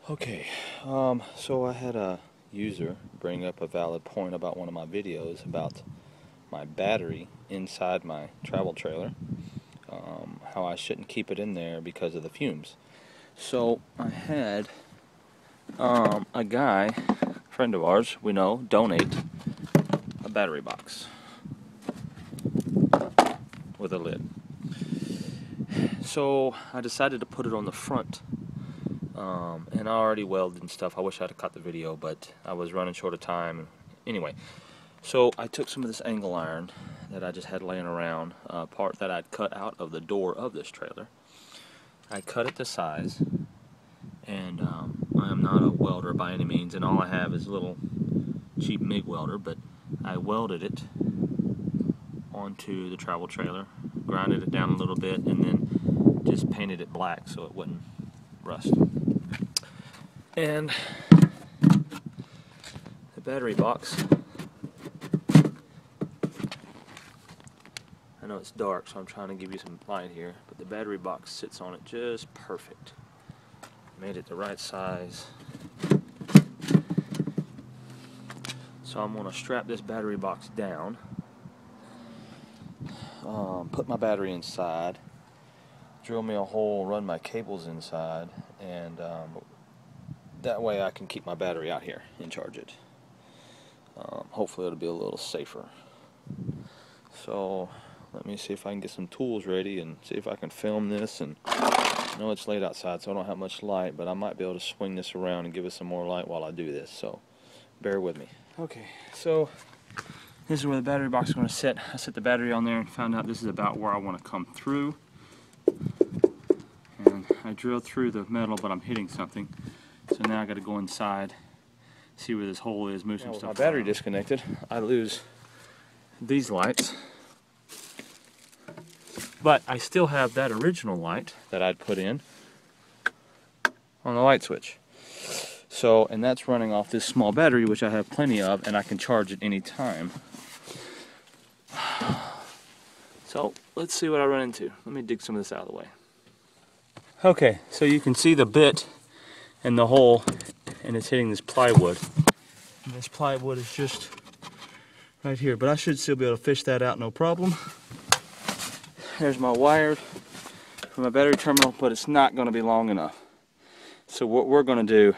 Okay, so I had a user bring up a valid point about one of my videos about my battery inside my travel trailer, how I shouldn't keep it in there because of the fumes. So I had a guy, friend of ours, we know, donate a battery box with a lid. So I decided to put it on the front. And I already welded and stuff. I wish I'd have caught the video, but I was running short of time. Anyway, so I took some of this angle iron that I just had laying around, part that I'd cut out of the door of this trailer. I cut it to size, and I am not a welder by any means, and all I have is a little cheap MIG welder, but I welded it onto the travel trailer, grinded it down a little bit, and then just painted it black so it wouldn't rust. And the battery box, I know it's dark, so I'm trying to give you some light here, but the battery box sits on it just perfect. Made it the right size. So I'm going to strap this battery box down, put my battery inside, drill me a hole, run my cables inside, and that way I can keep my battery out here and charge it. Hopefully it'll be a little safer. So let me see if I can get some tools ready and see if I can film this. And I know it's late outside, so I don't have much light, but I might be able to swing this around and give it some more light while I do this, so bear with me. Okay, so this is where the battery box is going to sit. I set the battery on there and found out this is about where I want to come through. And I drilled through the metal, but I'm hitting something. So now I got to go inside, see where this hole is, move some stuff. With my battery disconnected, I lose these lights. But I still have that original light that I'd put in on the light switch. So, and that's running off this small battery, which I have plenty of, and I can charge it any time. So, let's see what I run into. Let me dig some of this out of the way. Okay, so you can see the bit in the hole, and it's hitting this plywood. And this plywood is just right here, but I should still be able to fish that out, no problem. There's my wire for my battery terminal, but it's not going to be long enough. So what we're going to do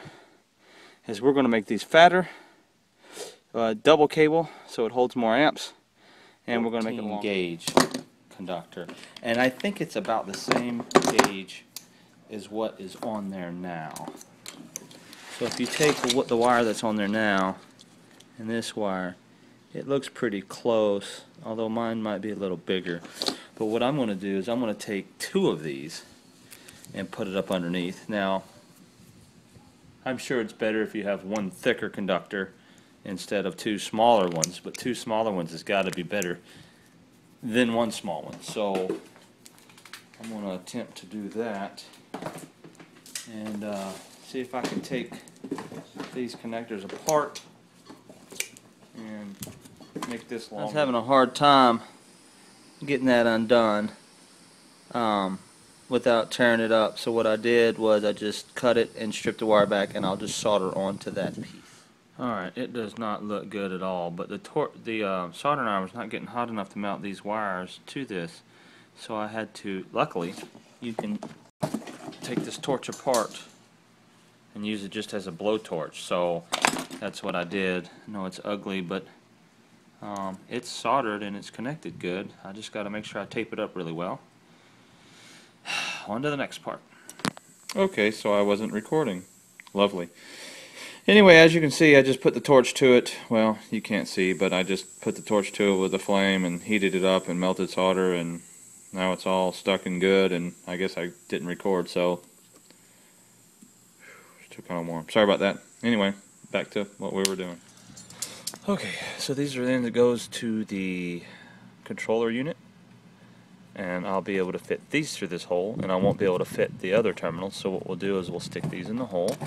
is we're going to make these fatter, double cable, so it holds more amps, and we're going to make a long gauge conductor. And I think it's about the same gauge as what is on there now. So if you take the wire that's on there now and this wire, it looks pretty close, although mine might be a little bigger. But what I'm going to do is I'm going to take two of these and put it up underneath. Now, I'm sure it's better if you have one thicker conductor instead of two smaller ones, but two smaller ones has got to be better than one small one. So I'm going to attempt to do that and see if I can take these connectors apart and make this longer. I was having a hard time getting that undone without tearing it up, so what I did was I just cut it and stripped the wire back, and I'll just solder onto that piece. Alright, it does not look good at all, but the soldering iron was not getting hot enough to mount these wires to this, so I had to, luckily you can take this torch apart and use it just as a blowtorch, so that's what I did. I know it's ugly, but it's soldered and it's connected good. I just got to make sure I tape it up really well. On to the next part. Okay, so I wasn't recording. Lovely. Anyway, as you can see, I just put the torch to it. Well, you can't see, but I just put the torch to it with the flame and heated it up and melted solder, and now it's all stuck and good, and I guess I didn't record, so it's still kind of warm. Sorry about that. Anyway, back to what we were doing. Okay, so these are the end that goes to the controller unit, and I'll be able to fit these through this hole, and I won't be able to fit the other terminals, so what we'll do is we'll stick these in the hole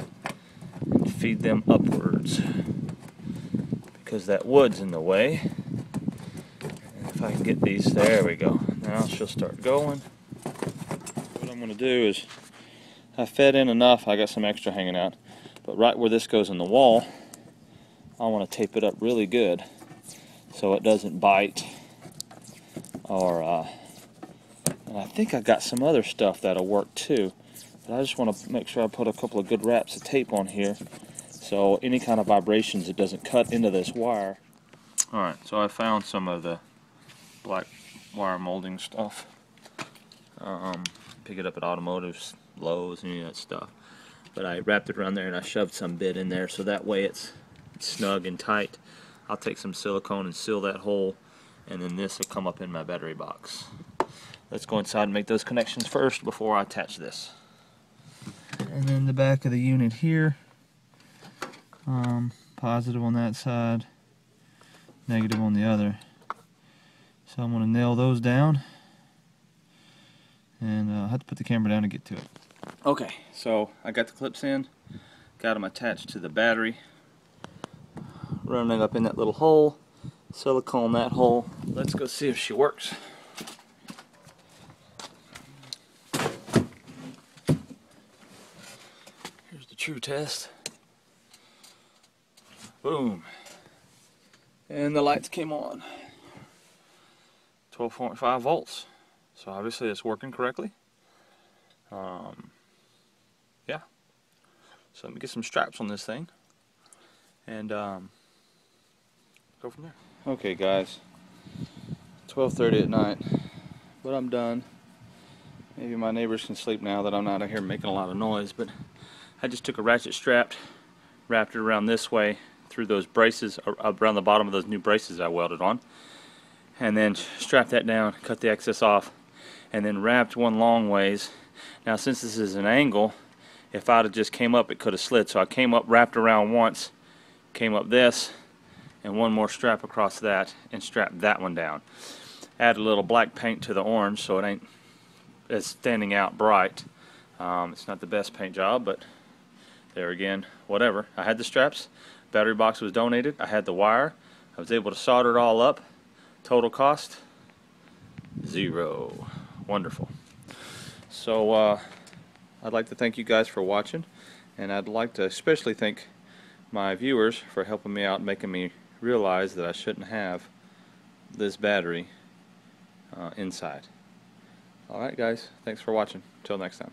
and feed them upwards because that wood's in the way. And if I can get these, there we go. Now she'll start going. What I'm going to do is I fed in enough, I got some extra hanging out. But right where this goes in the wall, I want to tape it up really good so it doesn't bite. Or and I think I got some other stuff that'll work too. But I just want to make sure I put a couple of good wraps of tape on here so any kind of vibrations, it doesn't cut into this wire. Alright, so I found some of the black wire molding stuff. Pick it up at Automotive's, Lowe's, any of that stuff. But I wrapped it around there and I shoved some bit in there so that way it's snug and tight. I'll take some silicone and seal that hole, and then this will come up in my battery box. Let's go inside and make those connections first before I attach this. And then the back of the unit here, positive on that side, negative on the other. So I'm going to nail those down, and I'll have to put the camera down to get to it. Okay, so I got the clips in, got them attached to the battery, running it up in that little hole, silicone that hole. Let's go see if she works. Here's the true test. Boom. And the lights came on. 12.5 volts. So obviously it's working correctly. Yeah. So let me get some straps on this thing and go from there. Okay guys, 12:30 at night, but I'm done. Maybe my neighbors can sleep now that I'm not out here making a lot of noise, but I just took a ratchet strap, wrapped it around this way through those braces, around the bottom of those new braces I welded on, and then strapped that down, cut the excess off, and then wrapped one long ways. Now since this is an angle, if I'd have just came up, it could have slid. So I came up, wrapped around once, came up this, and one more strap across that, and strapped that one down. Add a little black paint to the orange so it ain't as standing out bright. It's not the best paint job, but there again, whatever. I had the straps, battery box was donated, I had the wire, I was able to solder it all up. Total cost, $0. Wonderful. So I'd like to thank you guys for watching, and I'd like to especially thank my viewers for helping me out and making me realize that I shouldn't have this battery inside. Alright guys, thanks for watching. Till next time.